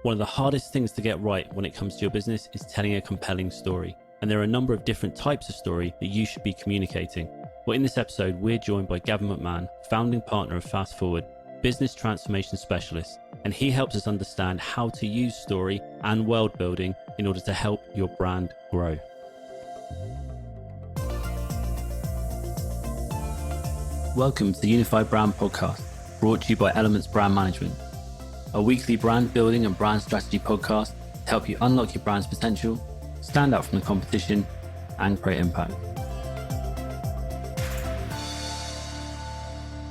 One of the hardest things to get right when it comes to your business is telling a compelling story. And there are a number of different types of story that you should be communicating. Well, in this episode, we're joined by Gavin McMahon, founding partner of Fassforward, business transformation specialist, and he helps us understand how to use story and world building in order to help your brand grow. Welcome to the Unified Brand Podcast, brought to you by Elements Brand Management, a weekly brand building and brand strategy podcast to help you unlock your brand's potential, stand out from the competition, and create impact.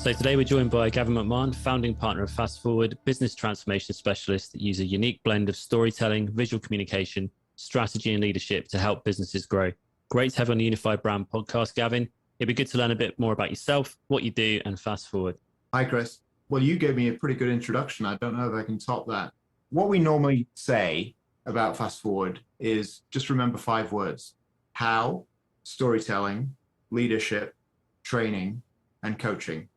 So today we're joined by Gavin McMahon, founding partner of Fassforward, business transformation specialist that use a unique blend of storytelling, visual communication, strategy, and leadership to help businesses grow. Great to have you on the Unified Brand Podcast, Gavin. It'd be good to learn a bit more about yourself, what you do, and Fassforward. Hi, Chris. Well, you gave me a pretty good introduction. I don't know if I can top that. What we normally say about Fassforward is just remember 5 words: how, storytelling, leadership, training, and coaching.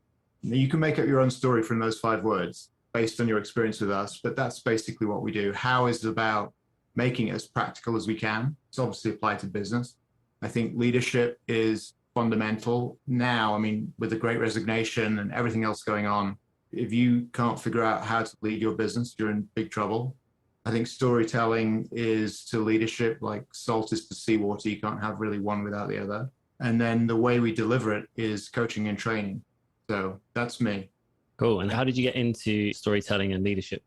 Now, you can make up your own story from those 5 words based on your experience with us, but that's basically what we do. How is about making it as practical as we can. It's obviously applied to business. I think leadership is fundamental now. I mean, with the Great Resignation and everything else going on, if you can't figure out how to lead your business, you're in big trouble. I think storytelling is to leadership like salt is to seawater. You can't have really one without the other. And then the way we deliver it is coaching and training. So that's me. Cool. And how did you get into storytelling and leadership?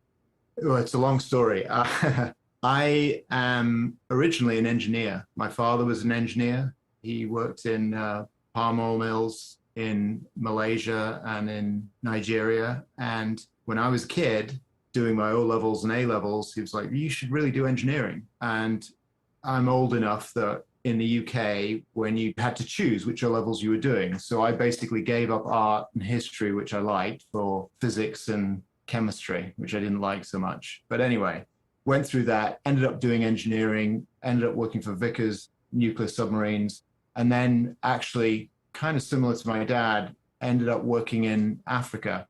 Well, it's a long story. I am originally an engineer. My father was an engineer. He worked in palm oil mills in Malaysia and in Nigeria. And when I was a kid doing my O-levels and A-levels, he was like, you should really do engineering. And I'm old enough that in the UK, when you had to choose which O-levels you were doing. So I basically gave up art and history, which I liked, for physics and chemistry, which I didn't like so much. But anyway, went through that, ended up doing engineering, ended up working for Vickers nuclear submarines, and then actually, kind of similar to my dad, ended up working in Africa.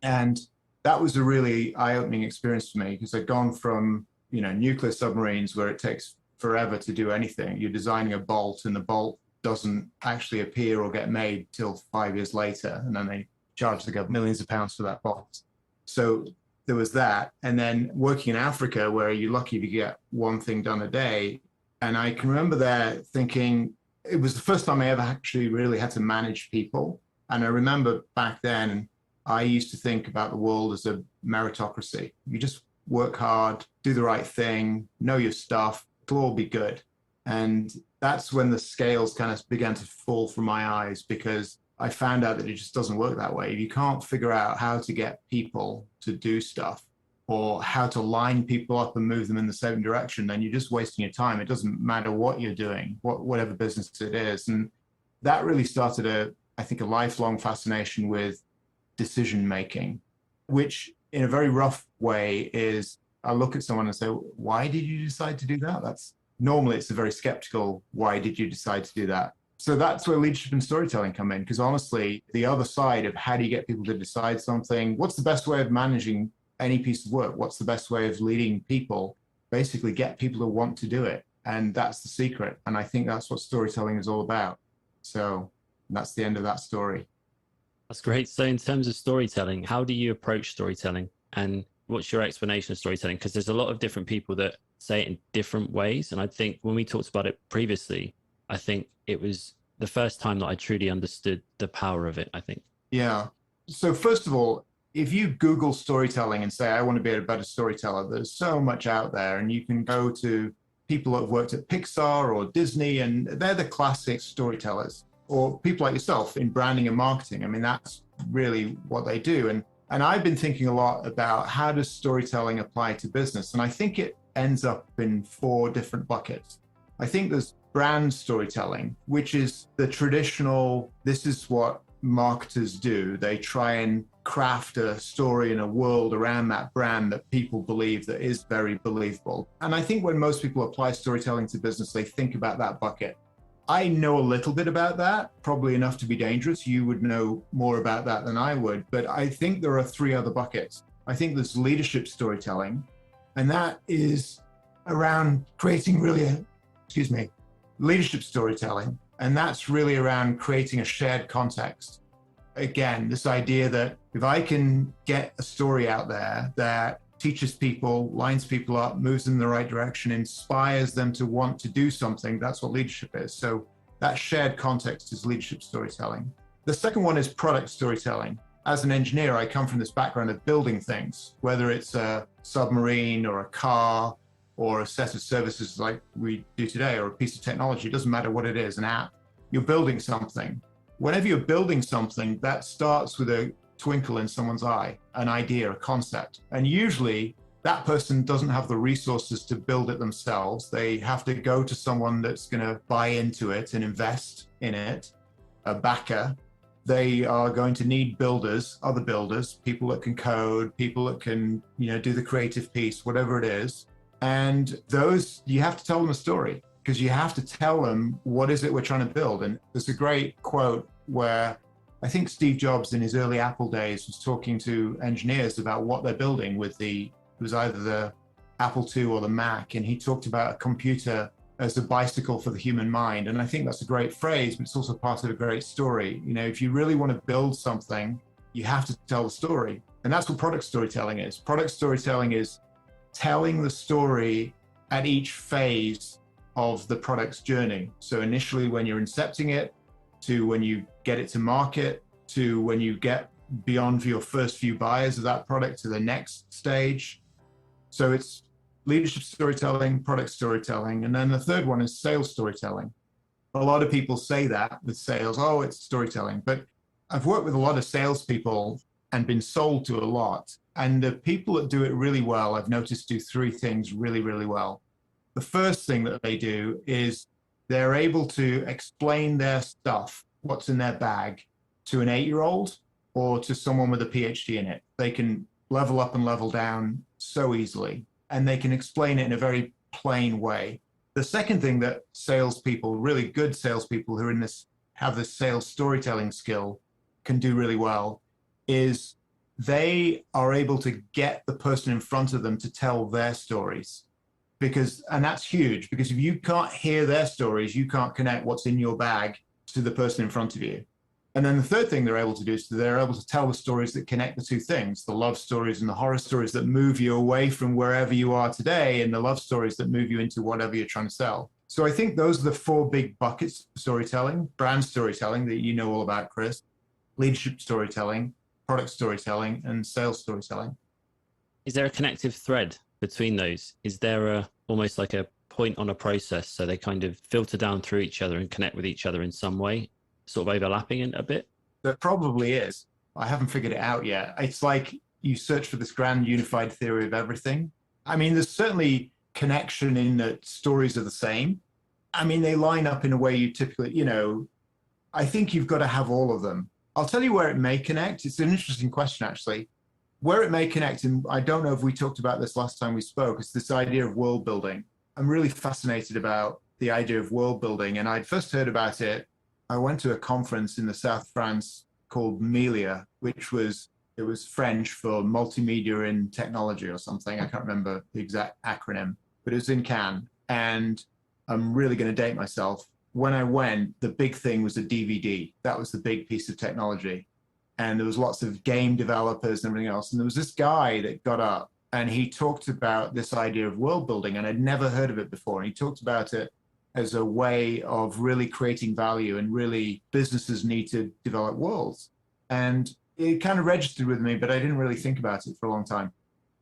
And that was a really eye-opening experience for me, because I'd gone from, nuclear submarines where it takes forever to do anything. You're designing a bolt and the bolt doesn't actually appear or get made till 5 years later. And then they charge the government millions of pounds for that bolt. So there was that. And then working in Africa, where you're lucky if you get one thing done a day. And I can remember there thinking, it was the first time I ever actually really had to manage people. And I remember back then, I used to think about the world as a meritocracy. You just work hard, do the right thing, know your stuff, it'll all be good. And that's when the scales kind of began to fall from my eyes, because I found out that it just doesn't work that way. If you can't figure out how to get people to do stuff, or how to line people up and move them in the same direction, then you're just wasting your time. It doesn't matter what you're doing, whatever business it is. And that really started a lifelong fascination with decision making, which in a very rough way is, I look at someone and say, why did you decide to do that? Normally it's a very skeptical, why did you decide to do that? So that's where leadership and storytelling come in, because honestly, the other side of how do you get people to decide something, what's the best way of managing any piece of work, what's the best way of leading people, basically get people to want to do it. And that's the secret. And I think that's what storytelling is all about. So that's the end of that story. That's great. So in terms of storytelling, how do you approach storytelling, and what's your explanation of storytelling? Because there's a lot of different people that say it in different ways. And I think when we talked about it previously, I think it was the first time that I truly understood the power of it, I think. Yeah. So first of all, if you Google storytelling and say, I want to be a better storyteller, there's so much out there. And you can go to people that have worked at Pixar or Disney, and they're the classic storytellers, or people like yourself in branding and marketing. I mean, that's really what they do. And I've been thinking a lot about how does storytelling apply to business? And I think it ends up in 4 different buckets. I think there's brand storytelling, which is the traditional, this is what marketers do. They try and craft a story and a world around that brand that people believe that is very believable. And I think when most people apply storytelling to business, they think about that bucket. I know a little bit about that, probably enough to be dangerous. You would know more about that than I would, but I think there are 3 other buckets. I think there's leadership storytelling, And that is around creating leadership storytelling. And that's really around creating a shared context. Again, this idea that if I can get a story out there that teaches people, lines people up, moves them in the right direction, inspires them to want to do something, that's what leadership is. So that shared context is leadership storytelling. The second one is product storytelling. As an engineer, I come from this background of building things, whether it's a submarine or a car or a set of services like we do today, or a piece of technology. It doesn't matter what it is, an app. You're building something. Whenever you're building something, that starts with a twinkle in someone's eye, an idea, a concept. And usually that person doesn't have the resources to build it themselves. They have to go to someone that's going to buy into it and invest in it, a backer. They are going to need builders, other builders, people that can code, people that can, do the creative piece, whatever it is. And those, you have to tell them a story, because you have to tell them what is it we're trying to build. And there's a great quote where I think Steve Jobs in his early Apple days was talking to engineers about what they're building with it was either the Apple II or the Mac. And he talked about a computer as a bicycle for the human mind. And I think that's a great phrase, but it's also part of a great story. If you really want to build something, you have to tell the story. And that's what product storytelling is. Product storytelling is telling the story at each phase of the product's journey. So initially when you're incepting it, to when you get it to market, to when you get beyond your first few buyers of that product to the next stage. So it's leadership storytelling, product storytelling. And then the third one is sales storytelling. A lot of people say that with sales, oh, it's storytelling. But I've worked with a lot of salespeople and been sold to a lot. And the people that do it really well, I've noticed, do three things really, really well. The first thing that they do is they're able to explain their stuff, what's in their bag, to an 8-year-old or to someone with a PhD in it. They can level up and level down so easily, and they can explain it in a very plain way. The second thing that salespeople, really good salespeople who have this sales storytelling skill, can do really well is they are able to get the person in front of them to tell their stories. And that's huge, because if you can't hear their stories, you can't connect what's in your bag to the person in front of you. And then the third thing they're able to do is they're able to tell the stories that connect the two things, the love stories and the horror stories that move you away from wherever you are today, and the love stories that move you into whatever you're trying to sell. So I think those are the four big buckets of storytelling: brand storytelling that you know all about, Chris, leadership storytelling, product storytelling, and sales storytelling. Is there a connective thread between those? Is there almost like a point on a process, so they kind of filter down through each other and connect with each other in some way, sort of overlapping it a bit? There probably is. I haven't figured it out yet. It's like you search for this grand unified theory of everything. I mean, there's certainly connection in that stories are the same. I mean, they line up in a way you typically, I think you've got to have all of them. I'll tell you where it may connect. It's an interesting question, actually. Where it may connect, and I don't know if we talked about this last time we spoke, is this idea of world building. I'm really fascinated about the idea of world building, and I'd first heard about it. I went to a conference in the south of France called MELIA, it was French for multimedia in technology or something. I can't remember the exact acronym, but it was in Cannes. And I'm really going to date myself. When I went, the big thing was a DVD. That was the big piece of technology. And there was lots of game developers and everything else. And there was this guy that got up and he talked about this idea of world building, and I'd never heard of it before. And he talked about it as a way of really creating value, and really businesses need to develop worlds. And it kind of registered with me, but I didn't really think about it for a long time.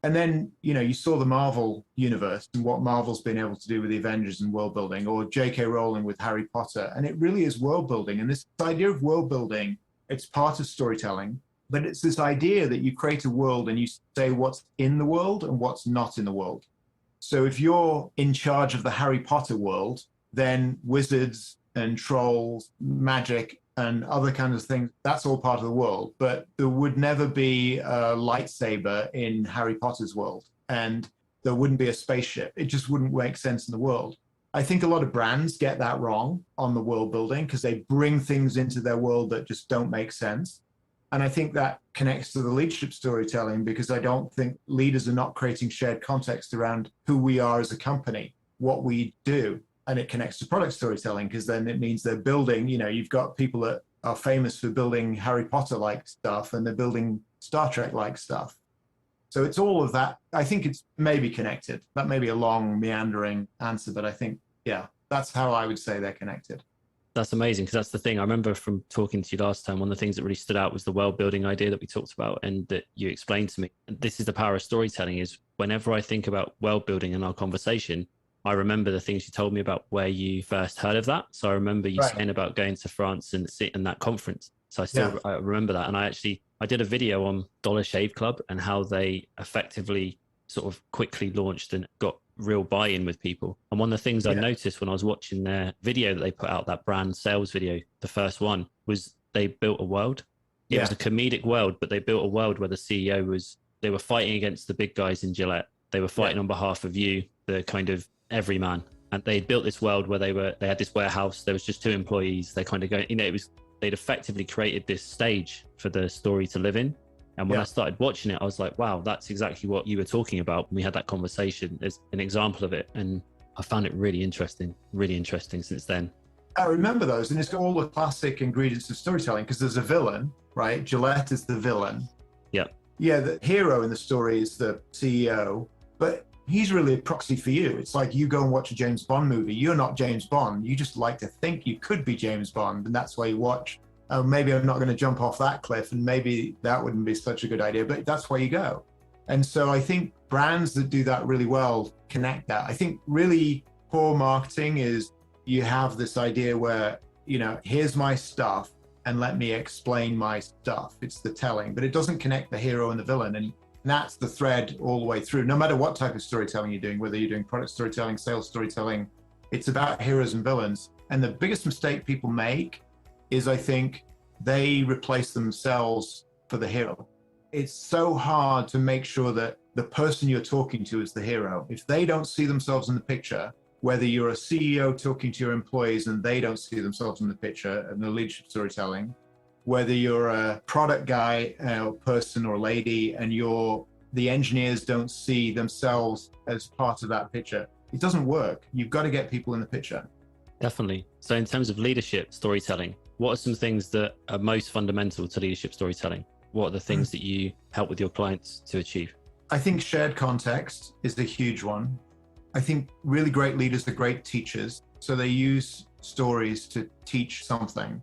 And then, you saw the Marvel universe and what Marvel's been able to do with the Avengers and world building, or J.K. Rowling with Harry Potter. And it really is world building. And this idea of world building, it's part of storytelling, but it's this idea that you create a world and you say what's in the world and what's not in the world. So if you're in charge of the Harry Potter world, then wizards and trolls, magic and other kinds of things, that's all part of the world. But there would never be a lightsaber in Harry Potter's world, and there wouldn't be a spaceship. It just wouldn't make sense in the world. I think a lot of brands get that wrong on the world building, because they bring things into their world that just don't make sense. And I think that connects to the leadership storytelling, because I don't think leaders are not creating shared context around who we are as a company, what we do. And it connects to product storytelling, because then it means they're building, you've got people that are famous for building Harry Potter-like stuff, and they're building Star Trek-like stuff. So it's all of that. I think it's maybe connected. That may be a long, meandering answer, but I think, yeah, that's how I would say they're connected. That's amazing, because that's the thing. I remember from talking to you last time, one of the things that really stood out was the world building idea that we talked about and that you explained to me. And this is the power of storytelling, is whenever I think about world building in our conversation, I remember the things you told me about where you first heard of that. So I remember you saying about going to France and that conference. So I remember that. And I did a video on Dollar Shave Club and how they effectively sort of quickly launched and got real buy-in with people. And one of the things I noticed when I was watching their video that they put out, that brand sales video, the first one, was they built a world. It was a comedic world, but they built a world where the CEO they were fighting against the big guys in Gillette. They were fighting on behalf of you, the kind of everyman. And they built this world where they had this warehouse. There was just 2 employees. They kind of go, they'd effectively created this stage for the story to live in. And when I started watching it, I was like, wow, that's exactly what you were talking about when we had that conversation, as an example of it. And I found it really interesting since then. I remember those, and it's got all the classic ingredients of storytelling, because there's a villain, right? Gillette is the villain. Yeah. Yeah, the hero in the story is the CEO, but he's really a proxy for you. It's like you go and watch a James Bond movie. You're not James Bond. You just like to think you could be James Bond, and that's why you watch. Oh, maybe I'm not going to jump off that cliff, and maybe that wouldn't be such a good idea, but that's where you go. And so I think brands that do that really well connect that. I think really poor marketing is you have this idea where, here's my stuff and let me explain my stuff. It's the telling, but it doesn't connect the hero and the villain. And that's the thread all the way through, no matter what type of storytelling you're doing, whether you're doing product storytelling, sales storytelling, it's about heroes and villains. And the biggest mistake people make is, I think, they replace themselves for the hero. It's so hard to make sure that the person you're talking to is the hero. If they don't see themselves in the picture, whether you're a CEO talking to your employees and they don't see themselves in the picture and the leadership storytelling, whether you're a product guy or person or lady and the engineers don't see themselves as part of that picture, it doesn't work. You've got to get people in the picture. Definitely. So in terms of leadership storytelling, what are some things that are most fundamental to leadership storytelling? What are the things that you help with your clients to achieve? I think shared context is a huge one. I think really great leaders are great teachers. So they use stories to teach something.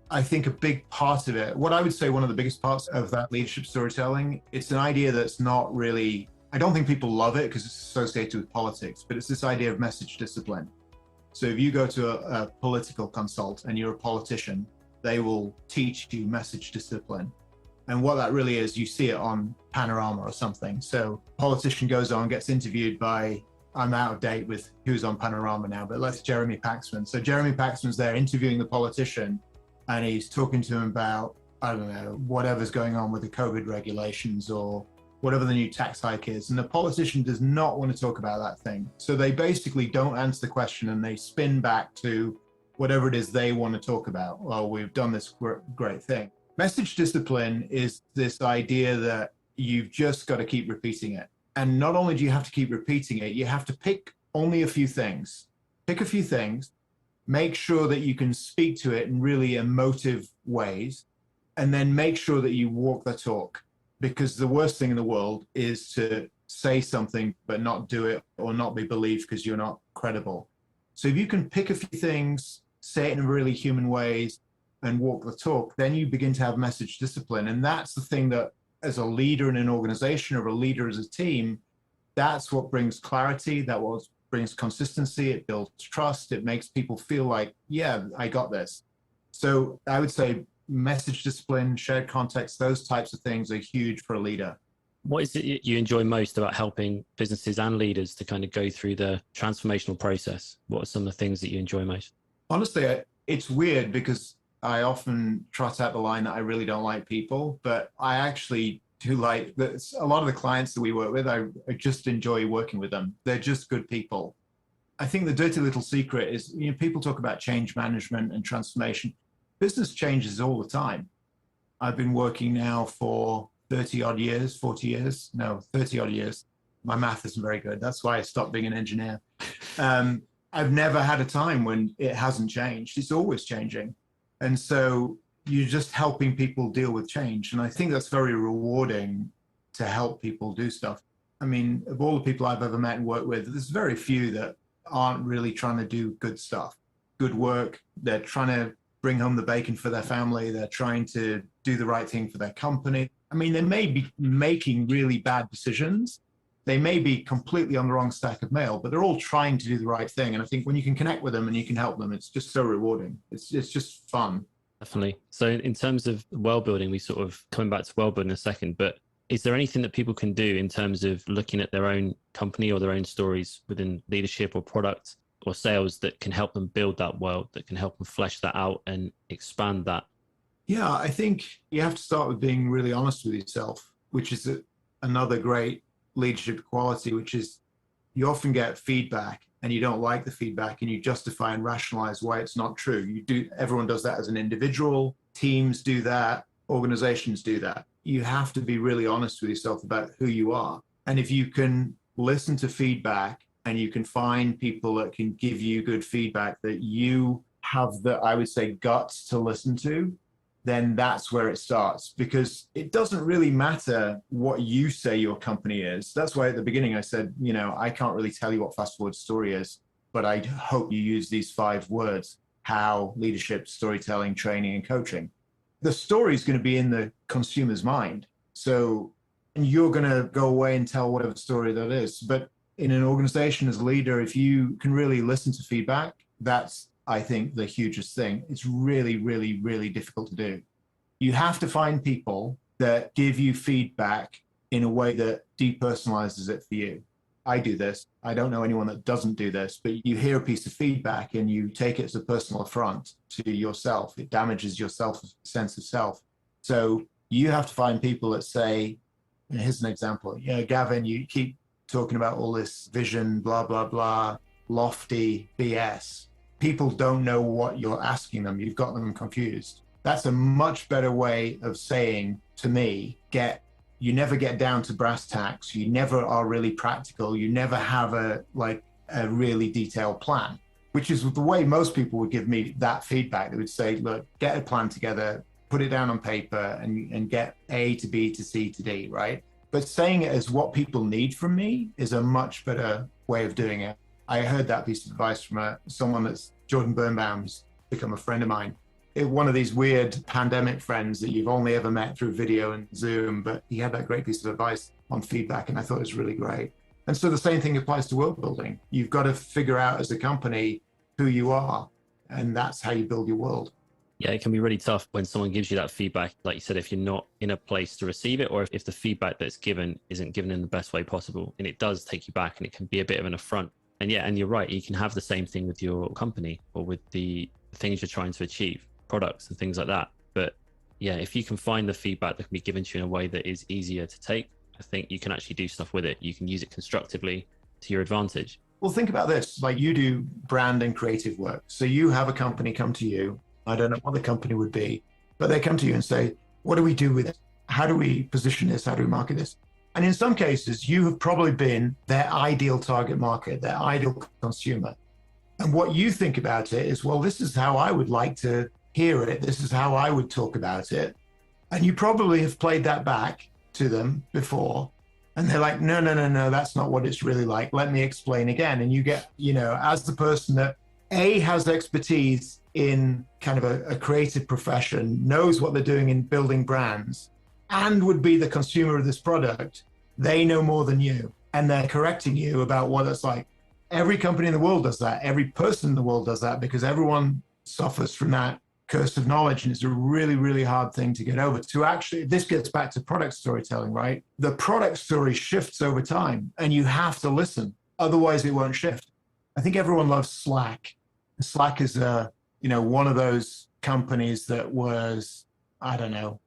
I think a big part of it, what I would say one of the biggest parts of that leadership storytelling, it's an idea that's not really, I don't think people love it because it's associated with politics, but it's this idea of message discipline. So if you go to a political consult and you're a politician, they will teach you message discipline. And what that really is, you see it on Panorama or something. So a politician goes on, gets interviewed by, I'm out of date with who's on Panorama now, but let's Jeremy Paxman. So Jeremy Paxman's there interviewing the politician, and he's talking to him about, I don't know, whatever's going on with the COVID regulations or whatever the new tax hike is. And the politician does not want to talk about that thing. So they basically don't answer the question and they spin back to whatever it is they want to talk about. Well, we've done this great thing. Message discipline is this idea that you've just got to keep repeating it. And not only do you have to keep repeating it, you have to pick only a few things. Pick a few things, make sure that you can speak to it in really emotive ways, and then make sure that you walk the talk. Because the worst thing in the world is to say something but not do it or not be believed because you're not credible. So if you can pick a few things, say it in really human ways, and walk the talk, then you begin to have message discipline. And that's the thing that, as a leader in an organization or a leader as a team, that's what brings clarity, that what brings consistency, it builds trust, it makes people feel like, yeah, I got this. So I would say message discipline, shared context, those types of things are huge for a leader. What is it you enjoy most about helping businesses and leaders to kind of go through the transformational process? What are some of the things that you enjoy most? Honestly, it's weird because I often trot out the line that I really don't like people, but I actually do like that. A lot of the clients that we work with, I just enjoy working with them. They're just good people. I think the dirty little secret is, people talk about change management and transformation. Business changes all the time. I've been working now for 30 odd years, 40 years, no, 30 odd years. My math isn't very good. That's why I stopped being an engineer. I've never had a time when it hasn't changed. It's always changing. And so you're just helping people deal with change. And I think that's very rewarding to help people do stuff. I mean, of all the people I've ever met and worked with, there's very few that aren't really trying to do good stuff, good work. They're trying to bring home the bacon for their family. They're trying to do the right thing for their company. I mean, they may be making really bad decisions. They may be completely on the wrong stack of mail, but they're all trying to do the right thing. And I think when you can connect with them and you can help them, it's just so rewarding. It's just fun. Definitely. So in terms of world building, we sort of coming back to world building in a second, but is there anything that people can do in terms of looking at their own company or their own stories within leadership or product or sales that can help them build that world, that can help them flesh that out and expand that? Yeah, I think you have to start with being really honest with yourself, which is another great leadership quality, which is you often get feedback and you don't like the feedback and you justify and rationalize why it's not true. Everyone does that as an individual, teams do that, organizations do that. You have to be really honest with yourself about who you are. And if you can listen to feedback and you can find people that can give you good feedback that you have the, I would say, guts to listen to, then that's where it starts, because it doesn't really matter what you say your company is. That's why at the beginning I said, I can't really tell you what Fassforward's story is, but I hope you use these 5 words: how, leadership, storytelling, training, and coaching. The story is going to be in the consumer's mind. So you're going to go away and tell whatever story that is. But in an organization as a leader, if you can really listen to feedback, that's, I think, the hugest thing. It's really, really, really difficult to do. You have to find people that give you feedback in a way that depersonalizes it for you. I do this. I don't know anyone that doesn't do this, but you hear a piece of feedback and you take it as a personal affront to yourself. It damages your sense of self. So you have to find people that say, here's an example. Gavin, you keep talking about all this vision, blah, blah, blah, lofty BS. People don't know what you're asking them. You've got them confused. That's a much better way of saying to me, you never get down to brass tacks. You never are really practical. You never have a really detailed plan, which is the way most people would give me that feedback. They would say, look, get a plan together, put it down on paper and get A to B to C to D, right? But saying it as what people need from me is a much better way of doing it. I heard that piece of advice from someone that's Jordan Birnbaum's become a friend of mine. One of these weird pandemic friends that you've only ever met through video and Zoom, but he had that great piece of advice on feedback, and I thought it was really great. And so the same thing applies to world building. You've got to figure out as a company who you are, and that's how you build your world. Yeah, it can be really tough when someone gives you that feedback, like you said, if you're not in a place to receive it, or if the feedback that's given isn't given in the best way possible, and it does take you back and it can be a bit of an affront. And yeah, and you're right, you can have the same thing with your company or with the things you're trying to achieve, products and things like that. But yeah, if you can find the feedback that can be given to you in a way that is easier to take, I think you can actually do stuff with it. You can use it constructively to your advantage. Well, think about this, like you do brand and creative work. So you have a company come to you. I don't know what the company would be, but they come to you and say, what do we do with it? How do we position this? How do we market this? And in some cases, you have probably been their ideal target market, their ideal consumer. And what you think about it is, well, this is how I would like to hear it. This is how I would talk about it. And you probably have played that back to them before. And they're like, no, that's not what it's really like. Let me explain again. And you get, as the person that has expertise in kind of a creative profession, knows what they're doing in building brands, and would be the consumer of this product, they know more than you. And they're correcting you about what it's like. Every company in the world does that. Every person in the world does that, because everyone suffers from that curse of knowledge. And it's a really, really hard thing to get over. To actually, this gets back to product storytelling, right? The product story shifts over time and you have to listen. Otherwise it won't shift. I think everyone loves Slack. Slack is one of those companies that was, I don't know.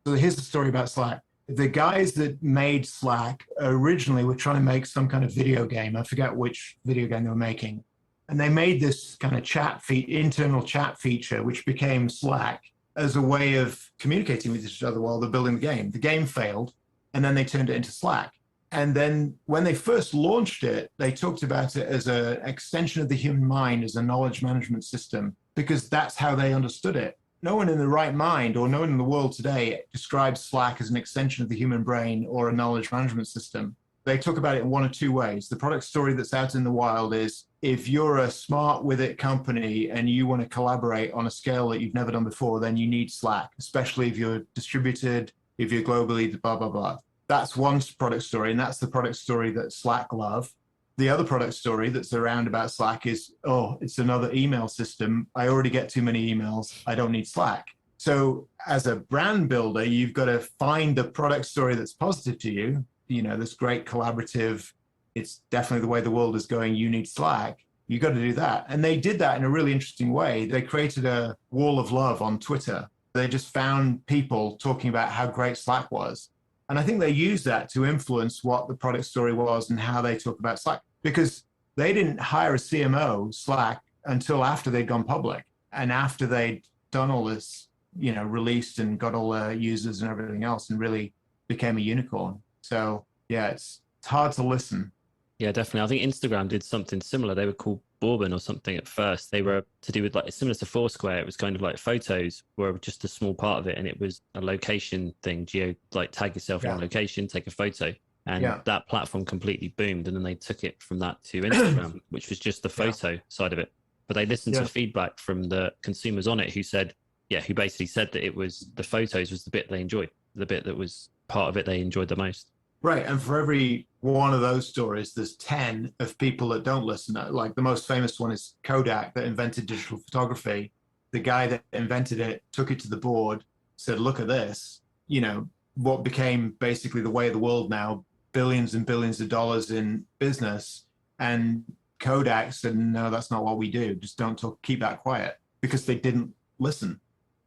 So here's the story about Slack. The guys that made Slack originally were trying to make some kind of video game. I forget which video game they were making. And they made this kind of internal chat feature, which became Slack. as a way of communicating with each other while they're building the game. The game failed, and then they turned it into Slack. And then when they first launched it, they talked about it as an extension of the human mind, as a knowledge management system, because that's how they understood it. No one in the right mind, or no one in the world today, describes Slack as an extension of the human brain or a knowledge management system. They talk about it in one of two ways. The product story that's out in the wild is, if you're a smart with it company and you want to collaborate on a scale that you've never done before, then you need Slack, especially if you're distributed, if you're globally, blah, blah, blah. That's one product story, and that's the product story that Slack love. The other product story that's around about Slack is, oh, it's another email system. I already get too many emails. I don't need Slack. So as a brand builder, you've got to find the product story that's positive to you. You know, this great collaborative, it's definitely the way the world is going. You need Slack. You got to do that. And they did that in a really interesting way. They created a wall of love on Twitter. They just found people talking about how great Slack was. And I think they used that to influence what the product story was and how they talk about Slack, because they didn't hire a CMO Slack until after they'd gone public and after they'd done all this, you know, released and got all the users and everything else and really became a unicorn. So yeah, it's hard to listen. Yeah, definitely. I think Instagram did something similar. They were called Bourbon or something at first. They were to do with, like, similar to Foursquare. It was kind of like photos were just a small part of it, and it was a location thing. Like, tag yourself in a location, take a photo, and that platform completely boomed. And then they took it from that to Instagram, which was just the photo side of it. But they listened to feedback from the consumers on it, who basically said that it was the photos was the bit they enjoyed, the bit that was part of it they enjoyed the most. Right. And for every one of those stories, there's 10 of people that don't listen. Like, the most famous one is Kodak, that invented digital photography. The guy that invented it took it to the board, said, look at this, you know, what became basically the way of the world now, billions and billions of dollars in business. And Kodak said, no, that's not what we do. Just don't talk, keep that quiet, because they didn't listen.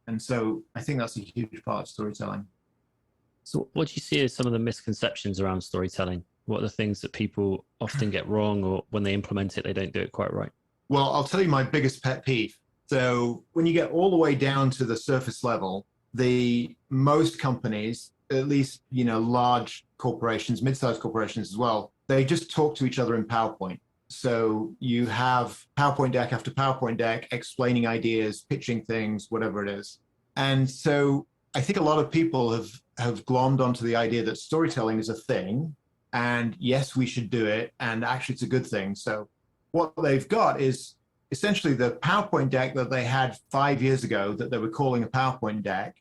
And so I think that's a huge part of storytelling. So what do you see as some of the misconceptions around storytelling? What are the things that people often get wrong, or when they implement it, they don't do it quite right? Well, I'll tell you my biggest pet peeve. So when you get all the way down to the surface level, most companies, at least, you know, large corporations, mid-sized corporations as well, they just talk to each other in PowerPoint. So you have PowerPoint deck after PowerPoint deck explaining ideas, pitching things, whatever it is. And so I think a lot of people have glommed onto the idea that storytelling is a thing, and yes, we should do it, and actually it's a good thing. So what they've got is essentially the PowerPoint deck that they had 5 years ago that they were calling a PowerPoint deck.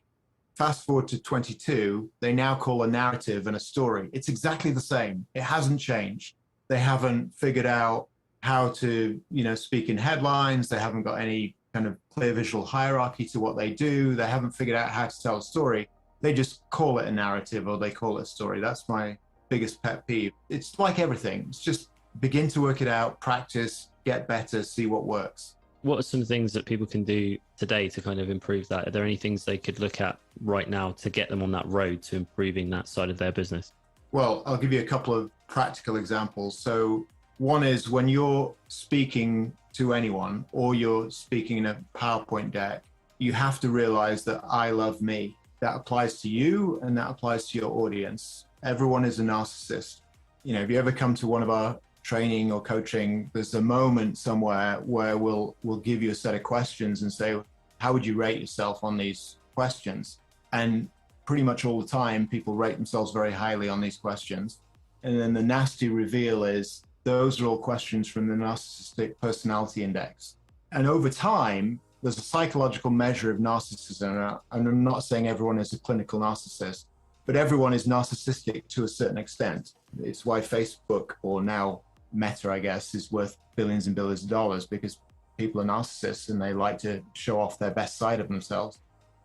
Fast forward to 22, they now call a narrative and a story. It's exactly the same. It hasn't changed. They haven't figured out how to, you know, speak in headlines. They haven't got any kind of clear visual hierarchy to what they do. They haven't figured out how to tell a story. They just call it a narrative, or they call it a story. That's my biggest pet peeve. It's like everything. It's just begin to work it out, practice, get better, see what works. What are some things that people can do today to kind of improve that? Are there any things they could look at right now to get them on that road to improving that side of their business? Well, I'll give you a couple of practical examples. So one is, when you're speaking to anyone or you're speaking in a PowerPoint deck, you have to realize that I love me. That applies to you, and that applies to your audience. Everyone is a narcissist. You know, if you ever come to one of our training or coaching, there's a moment somewhere where we'll give you a set of questions and say, how would you rate yourself on these questions? And pretty much all the time, people rate themselves very highly on these questions. And then the nasty reveal is, those are all questions from the Narcissistic Personality Index. And over time, there's a psychological measure of narcissism. And I'm not saying everyone is a clinical narcissist, but everyone is narcissistic to a certain extent. It's why Facebook, or now Meta, I guess, is worth billions and billions of dollars, because people are narcissists and they like to show off their best side of themselves.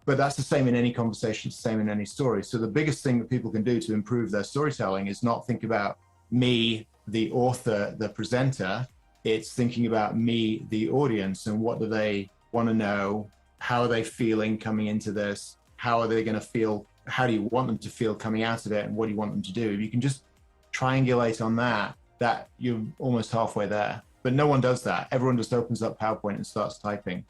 But that's the same in any conversation, the same in any story. So the biggest thing that people can do to improve their storytelling is not think about me, the author, the presenter. It's thinking about me, the audience, and what do they want to know? How are they feeling coming into this? How are they going to feel? How do you want them to feel coming out of it? And what do you want them to do? If you can just triangulate on that you're almost halfway there. But no one does that. Everyone just opens up PowerPoint and starts typing.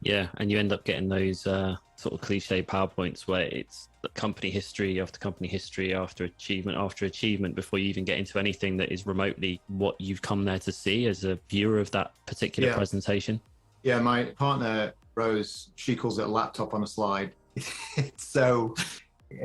Yeah, and you end up getting those sort of cliche PowerPoints where it's company history after achievement before you even get into anything that is remotely what you've come there to see as a viewer of that particular presentation. Yeah, my partner, Rose, she calls it a laptop on a slide. So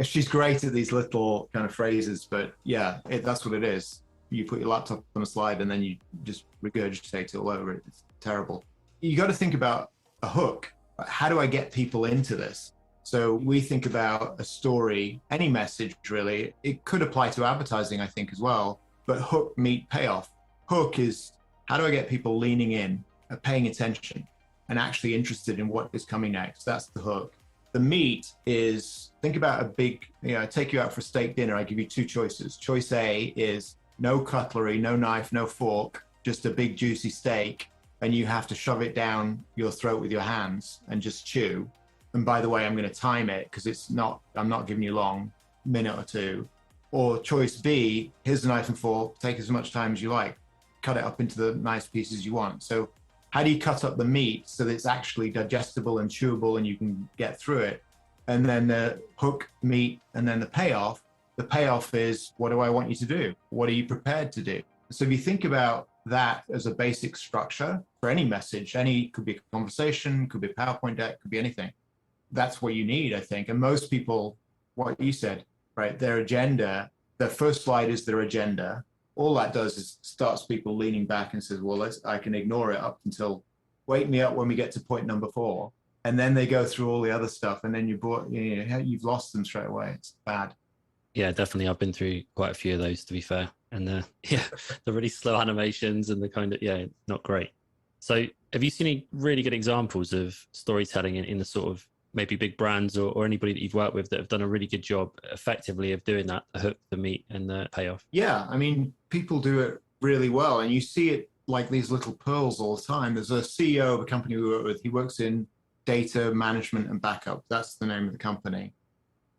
she's great at these little kind of phrases, but yeah, that's what it is. You put your laptop on a slide and then you just regurgitate it all over it. It's terrible. You got to think about a hook. How do I get people into this? So we think about a story, any message really. It could apply to advertising, I think, as well. But hook, meet, payoff. Hook is how do I get people leaning in, paying attention, and actually interested in what is coming next. That's the hook. The meat is, think about a big, I take you out for a steak dinner. I give you two choices. Choice A is no cutlery, no knife, no fork, just a big juicy steak. And you have to shove it down your throat with your hands and just chew. And by the way, I'm going to time it because I'm not giving you long, minute or two. Or choice B, here's the knife and fork, take as much time as you like, cut it up into the nice pieces you want. So how do you cut up the meat so that it's actually digestible and chewable and you can get through it? And then the hook, meat, and then the payoff. The payoff is, what do I want you to do? What are you prepared to do? So if you think about that as a basic structure for any message, could be a conversation, could be a PowerPoint deck, could be anything. That's what you need, I think. And most people, what you said, right? Their agenda, their first slide is their agenda. All that does is starts people leaning back and says, well, I can ignore it up until wake me up when we get to point number 4. And then they go through all the other stuff. And then you've lost them straight away. It's bad. Yeah, definitely. I've been through quite a few of those, to be fair. And the really slow animations and the kind of, not great. So have you seen any really good examples of storytelling in the sort of maybe big brands or anybody that you've worked with that have done a really good job effectively of doing that, the hook, the meat and the payoff? Yeah, I mean, people do it really well. And you see it like these little pearls all the time. There's a CEO of a company we work with. He works in data management and backup. That's the name of the company.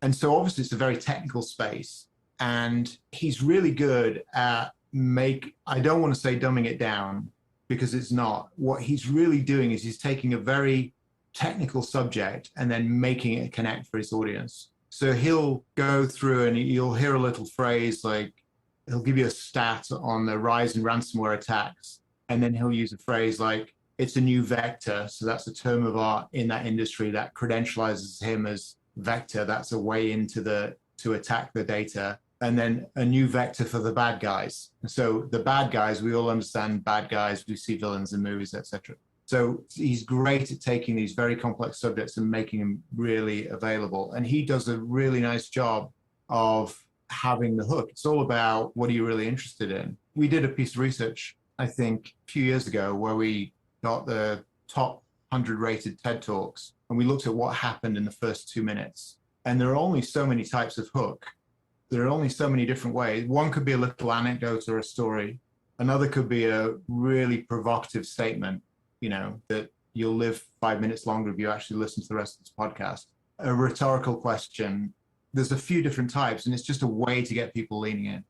And so obviously it's a very technical space. And he's really good at I don't want to say dumbing it down because it's not. What he's really doing is he's taking a very technical subject and then making it connect for his audience. So he'll go through and you'll hear a little phrase like, he'll give you a stat on the rise in ransomware attacks. And then he'll use a phrase like, it's a new vector. So that's a term of art in that industry that credentializes him as vector. That's a way to attack the data. And then a new vector for the bad guys. So the bad guys, we all understand bad guys. We see villains in movies, etc. So he's great at taking these very complex subjects and making them really available. And he does a really nice job of having the hook. It's all about what are you really interested in. We did a piece of research, I think, a few years ago where we got the top 100 rated TED Talks. And we looked at what happened in the first 2 minutes. And there are only so many types of hook. There are only so many different ways. One could be a little anecdote or a story. Another could be a really provocative statement, that you'll live 5 minutes longer if you actually listen to the rest of this podcast. A rhetorical question. There's a few different types, and it's just a way to get people leaning in.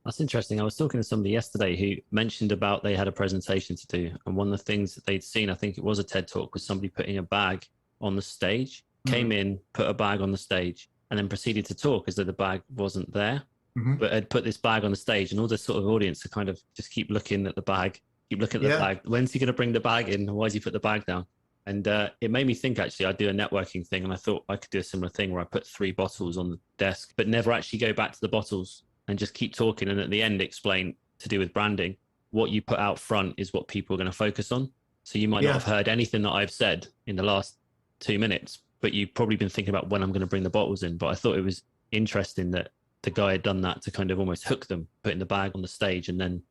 That's interesting. I was talking to somebody yesterday who mentioned about they had a presentation to do. And one of the things that they'd seen, I think it was a TED Talk, was somebody putting a bag on the stage, came in, put a bag on the stage, and then proceeded to talk as though the bag wasn't there, but had put this bag on the stage, and all this sort of audience to kind of just keep looking at the bag, keep looking at the bag. When's he going to bring the bag in? Why has he put the bag down? And it made me think, actually, I do a networking thing, and I thought I could do a similar thing where I put 3 bottles on the desk, but never actually go back to the bottles and just keep talking. And at the end, explain to do with branding, what you put out front is what people are going to focus on. So you might not have heard anything that I've said in the last 2 minutes, but you've probably been thinking about when I'm going to bring the bottles in. But I thought it was interesting that the guy had done that to kind of almost hook them, putting the bag on the stage and then,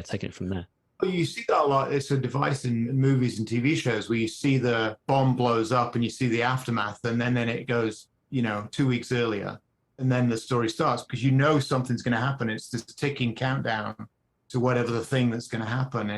taking it from there. Well, you see that a lot. It's a device in movies and TV shows where you see the bomb blows up and you see the aftermath, and then it goes, 2 weeks earlier. And then the story starts because something's going to happen. It's this ticking countdown to whatever the thing that's going to happen.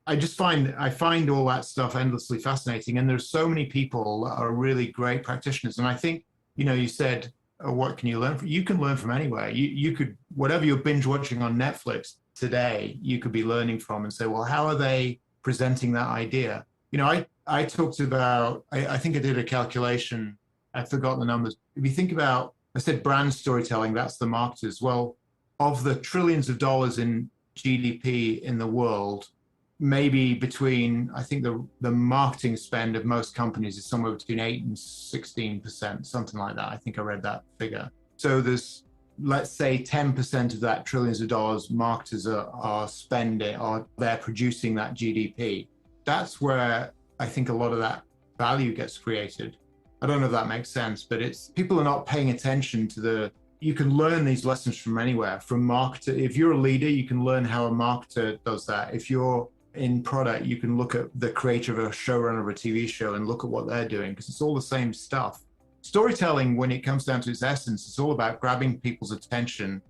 I find all that stuff endlessly fascinating. And there's so many people that are really great practitioners. And I think, you said, what can you learn from? You can learn from anywhere. You could, whatever you're binge watching on Netflix today, you could be learning from and say, well, how are they presenting that idea? I talked about, I think I did a calculation. I forgot the numbers. If you think about, I said brand storytelling, that's the marketers. Well, of the trillions of dollars in GDP in the world, maybe between, I think the marketing spend of most companies is somewhere between 8 and 16%, something like that. I think I read that figure. So there's, let's say 10% of that trillions of dollars marketers are spending, or they're producing that GDP. That's where I think a lot of that value gets created. I don't know if that makes sense, but it's people are not paying attention to you can learn these lessons from anywhere, from marketer. If you're a leader, you can learn how a marketer does that. If you're in product, you can look at the creator of a showrunner of a TV show and look at what they're doing, because it's all the same stuff. Storytelling, when it comes down to its essence, it's all about grabbing people's attention,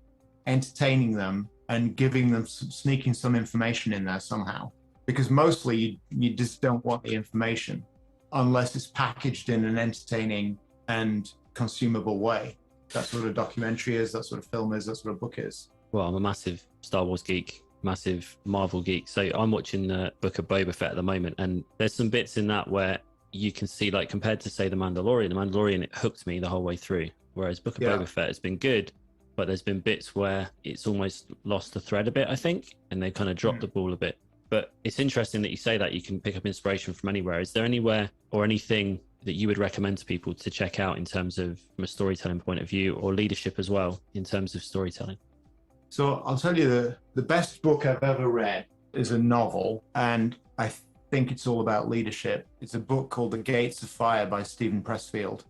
entertaining them, and giving them sneaking some information in there somehow. Because mostly you just don't want the information unless it's packaged in an entertaining and consumable way. That's what a documentary is, that's what a film is, that's what a book is. Well, I'm a massive Star Wars geek, massive Marvel geek. So I'm watching the Book of Boba Fett at the moment. And there's some bits in that where you can see, like, compared to, say, The Mandalorian, it hooked me the whole way through. Whereas Book of Boba Fett has been good, but there's been bits where it's almost lost the thread a bit, I think, and they kind of dropped the ball a bit. But it's interesting that you say that you can pick up inspiration from anywhere. Is there anywhere or anything that you would recommend to people to check out in terms of from a storytelling point of view, or leadership as well in terms of storytelling? So I'll tell you the best book I've ever read is a novel, and I think it's all about leadership. It's a book called The Gates of Fire by Stephen Pressfield.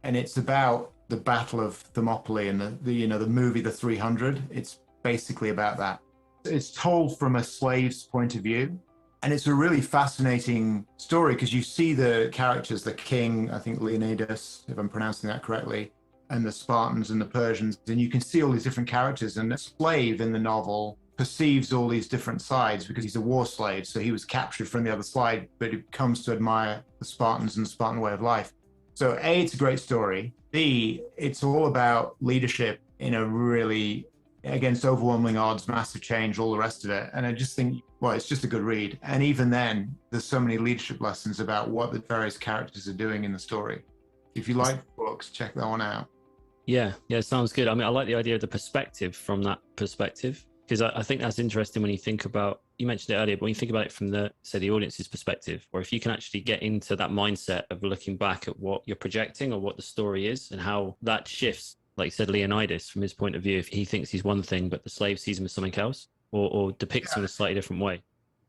And it's about the Battle of Thermopylae and the movie The 300. It's basically about that. It's told from a slave's point of view. And it's a really fascinating story because you see the characters, the king, I think Leonidas, if I'm pronouncing that correctly, and the Spartans and the Persians, and you can see all these different characters. And the slave in the novel perceives all these different sides because he's a war slave. So he was captured from the other side, but he comes to admire the Spartans and the Spartan way of life. So A, it's a great story. B, it's all about leadership in a really, against overwhelming odds, massive change, all the rest of it. And I just think, well, it's just a good read. And even then, there's so many leadership lessons about what the various characters are doing in the story. If you like books, check that one out. Yeah, sounds good. I mean, I like the idea of the perspective from that perspective, because I think that's interesting when you think about, you mentioned it earlier, but when you think about it from the audience's perspective, or if you can actually get into that mindset of looking back at what you're projecting or what the story is and how that shifts, like you said, Leonidas, from his point of view, if he thinks he's one thing, but the slave sees him as something else, or depicts him in a slightly different way.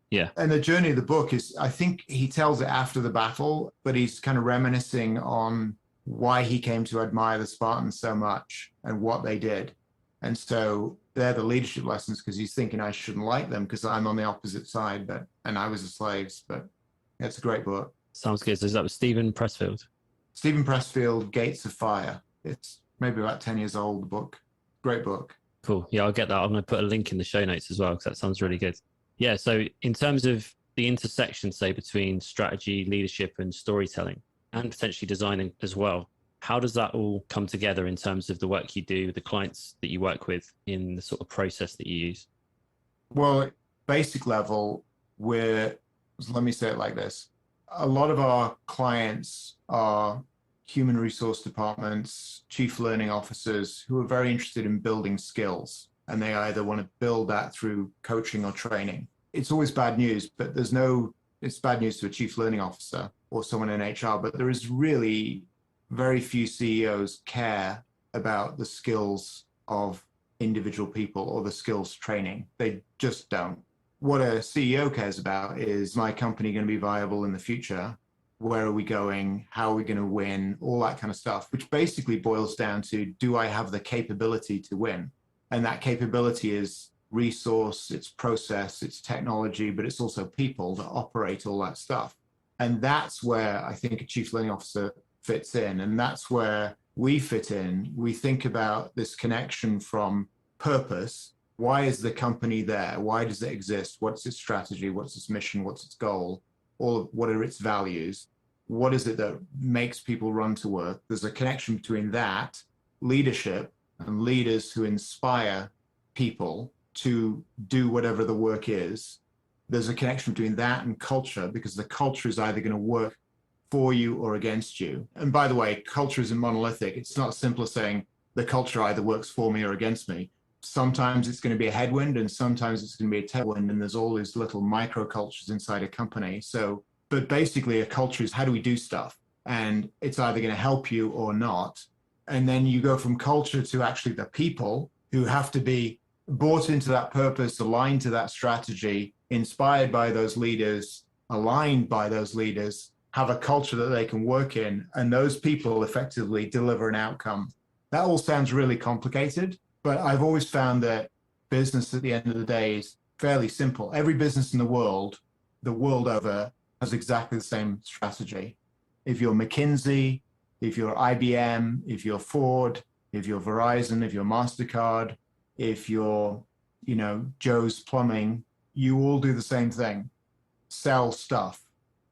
Yeah. And the journey of the book is, I think he tells it after the battle, but he's kind of reminiscing on why he came to admire the Spartans so much and what they did. And so they're the leadership lessons, because he's thinking I shouldn't like them because I'm on the opposite side, and I was a slave. But it's a great book. Sounds good. So that was Stephen Pressfield. Stephen Pressfield, Gates of Fire. It's maybe about 10 years old, the book. Great book. Cool. Yeah, I'll get that. I'm going to put a link in the show notes as well, because that sounds really good. Yeah. So in terms of the intersection, say, between strategy, leadership, and storytelling, and potentially designing as well, how does that all come together in terms of the work you do, the clients that you work with, in the sort of process that you use? Well, at basic level, let me say it like this. A lot of our clients are human resource departments, chief learning officers who are very interested in building skills, and they either want to build that through coaching or training. It's always bad news, but it's bad news to a chief learning officer or someone in HR, but there is really very few CEOs care about the skills of individual people or the skills training. They just don't. What a CEO cares about is, my company going to be viable in the future? Where are we going? How are we going to win? All that kind of stuff, which basically boils down to, do I have the capability to win? And that capability is resource, it's process, it's technology, but it's also people that operate all that stuff. And that's where I think a chief learning officer fits in. And that's where we fit in. We think about this connection from purpose. Why is the company there? Why does it exist? What's its strategy? What's its mission? What's its goal? What are its values? What is it that makes people run to work? There's a connection between that, leadership, and leaders who inspire people to do whatever the work is. there's a connection between that and culture, because the culture is either going to work for you or against you. And by the way, culture isn't monolithic. It's not simple as saying the culture either works for me or against me. Sometimes it's going to be a headwind and sometimes it's going to be a tailwind. And there's all these little micro cultures inside a company. So, but basically a culture is how do we do stuff? And it's either going to help you or not. And then you go from culture to actually the people who have to be bought into that purpose, aligned to that strategy, inspired by those leaders, aligned by those leaders, have a culture that they can work in, and those people effectively deliver an outcome. That all sounds really complicated, but I've always found that business at the end of the day is fairly simple. Every business in the world over, has exactly the same strategy. If you're McKinsey, if you're IBM, if you're Ford, if you're Verizon, if you're MasterCard, if you're, Joe's Plumbing, you all do the same thing, sell stuff.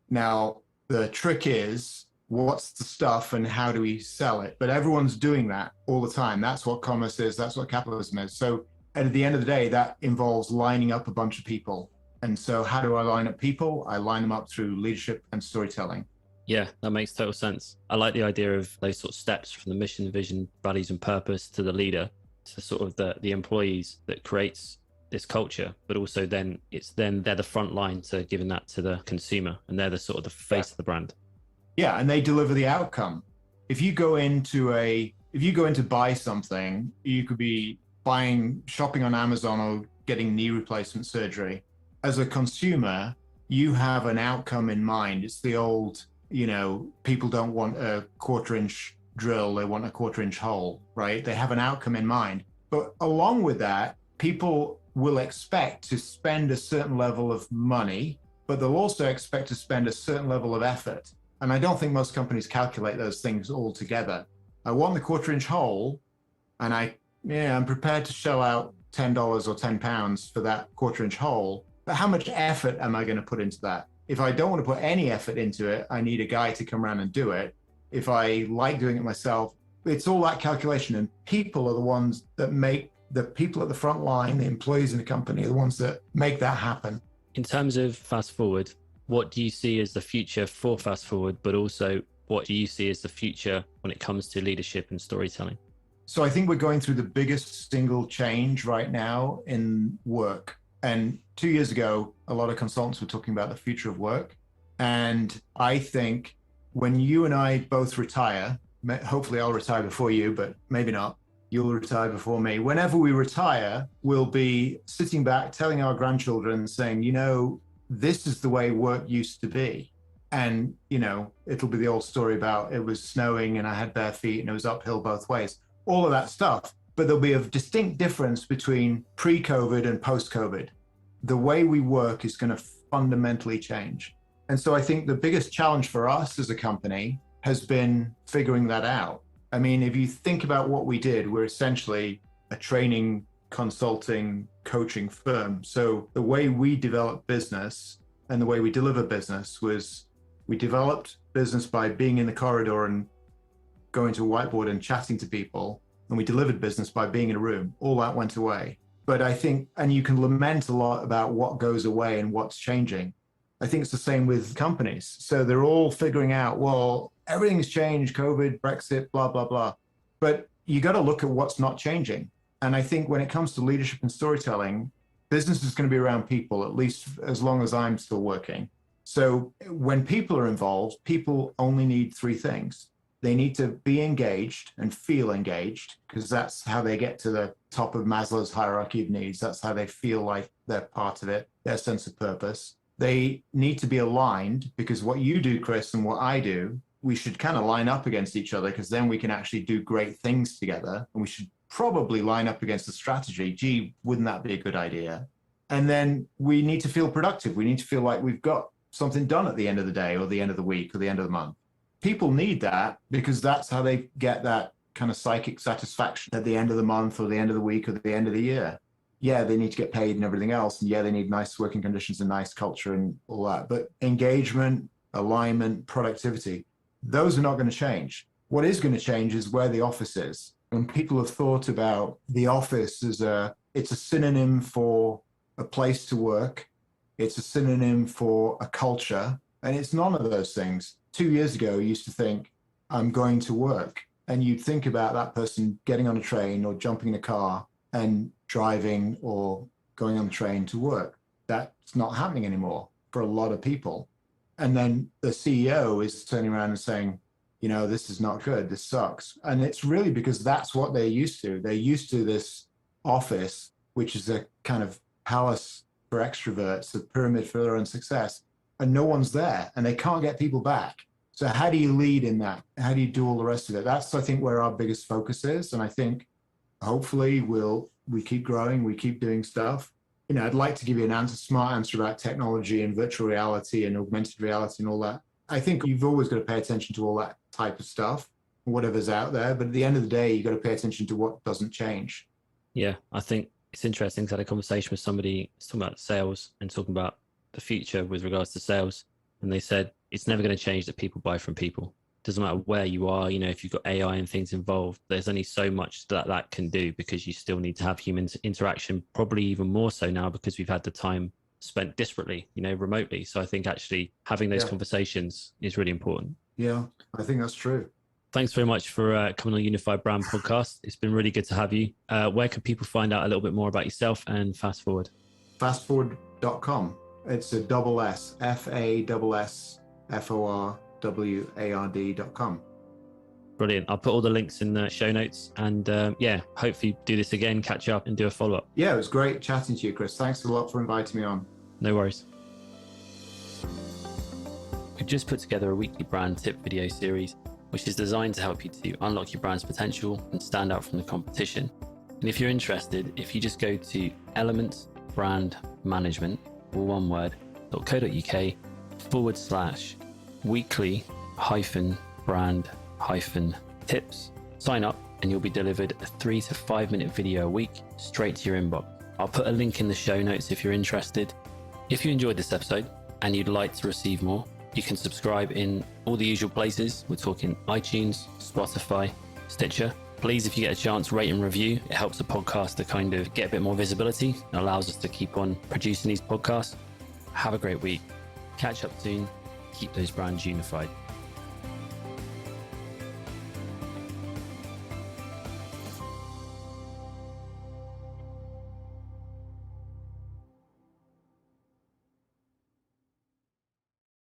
Now, the trick is, what's the stuff and how do we sell it? But everyone's doing that all the time. That's what commerce is. That's what capitalism is. So at the end of the day, that involves lining up a bunch of people. And so how do I line up people? I line them up through leadership and storytelling. Yeah, that makes total sense. I like the idea of those sort of steps from the mission, vision, values and purpose to the leader, to sort of the employees that creates this culture, but also then they're the front line to giving that to the consumer, and they're the sort of the face of the brand. Yeah, and they deliver the outcome. If you go in to buy something, you could be shopping on Amazon or getting knee replacement surgery. As a consumer, you have an outcome in mind. It's the old, people don't want a 1/4-inch drill, they want a 1/4-inch hole, right? They have an outcome in mind. But along with that, people will expect to spend a certain level of money, but they'll also expect to spend a certain level of effort. And I don't think most companies calculate those things all together. I want the 1/4-inch hole, and I'm prepared to shell out $10 or £10 for that 1/4-inch hole. But how much effort am I going to put into that? If I don't want to put any effort into it, I need a guy to come around and do it. If I like doing it myself, it's all that calculation. And people are the ones that make the people at the front line, the employees in the company, are the ones that make that happen. In terms of Fast Forward, what do you see as the future for Fast Forward, but also what do you see as the future when it comes to leadership and storytelling? So I think we're going through the biggest single change right now in work. And 2 years ago, a lot of consultants were talking about the future of work. And I think when you and I both retire, hopefully I'll retire before you, but maybe not, you'll retire before me. Whenever we retire, we'll be sitting back telling our grandchildren, saying, this is the way work used to be. And, it'll be the old story about it was snowing and I had bare feet and it was uphill both ways, all of that stuff. But there'll be a distinct difference between pre-COVID and post-COVID. The way we work is going to fundamentally change. And so I think the biggest challenge for us as a company has been figuring that out. I mean, if you think about what we did, we're essentially a training, consulting, coaching firm. So the way we develop business and the way we deliver business was we developed business by being in the corridor and going to a whiteboard and chatting to people. And we delivered business by being in a room. All that went away. But I think, and you can lament a lot about what goes away and what's changing. I think it's the same with companies. So they're all figuring out, well, everything's changed, COVID, Brexit, blah, blah, blah. But you got to look at what's not changing. And I think when it comes to leadership and storytelling, business is going to be around people, at least as long as I'm still working. So when people are involved, people only need 3 things. They need to be engaged and feel engaged, because that's how they get to the top of Maslow's hierarchy of needs. That's how they feel like they're part of it, their sense of purpose. They need to be aligned, because what you do, Chris, and what I do, we should kind of line up against each other, because then we can actually do great things together. And we should probably line up against the strategy. Gee, wouldn't that be a good idea? And then we need to feel productive. We need to feel like we've got something done at the end of the day or the end of the week or the end of the month. People need that, because that's how they get that kind of psychic satisfaction at the end of the month or the end of the week or the end of the year. Yeah, they need to get paid and everything else. And yeah, they need nice working conditions and nice culture and all that. But engagement, alignment, productivity, those are not going to change. What is going to change is where the office is. When people have thought about the office as it's a synonym for a place to work, It's a synonym for a culture, and it's none of those things. 2 years ago, you used to think, I'm going to work. And you'd think about that person getting on a train or jumping in a car and driving or going on the train to work. That's not happening anymore for a lot of people. And then the CEO is turning around and saying, this is not good. This sucks. And it's really because that's what they're used to. They're used to this office, which is a kind of palace for extroverts, a pyramid for their own success. And no one's there and they can't get people back. So how do you lead in that? How do you do all the rest of it? That's, I think, where our biggest focus is. And I think hopefully we keep growing, we keep doing stuff. I'd like to give you smart answer about technology and virtual reality and augmented reality and all that. I think you've always got to pay attention to all that type of stuff, whatever's out there. But at the end of the day, you've got to pay attention to what doesn't change. Yeah, I think it's interesting. I had a conversation with somebody talking about sales and talking about the future with regards to sales. And they said, it's never going to change that people buy from people. Doesn't matter where you are, if you've got AI and things involved, there's only so much that can do because you still need to have human interaction, probably even more so now because we've had the time spent disparately, remotely. So I think actually having those conversations is really important. Yeah, I think that's true. Thanks very much for coming on Unified Brand Podcast. It's been really good to have you. Where can people find out a little bit more about yourself and Fassforward? Fassforward.com. It's a double S, FASSFORWARD.com. Brilliant. I'll put all the links in the show notes and hopefully do this again, catch up and do a follow-up. Yeah, it was great chatting to you, Chris. Thanks a lot for inviting me on. No worries. We've just put together a weekly brand tip video series, which is designed to help you to unlock your brand's potential and stand out from the competition. And if you're interested, if you just go to elementsbrandmanagement, all one word, .co.uk/weekly-brand-tips. Sign up and you'll be delivered a 3 to 5 minute video a week straight to your inbox. I'll put a link in the show notes if you're interested. If you enjoyed this episode and you'd like to receive more, you can subscribe in all the usual places. We're talking iTunes, Spotify, Stitcher. Please, if you get a chance, rate and review. It helps the podcast to kind of get a bit more visibility and allows us to keep on producing these podcasts. Have a great week. Catch up soon. Keep those brands unified.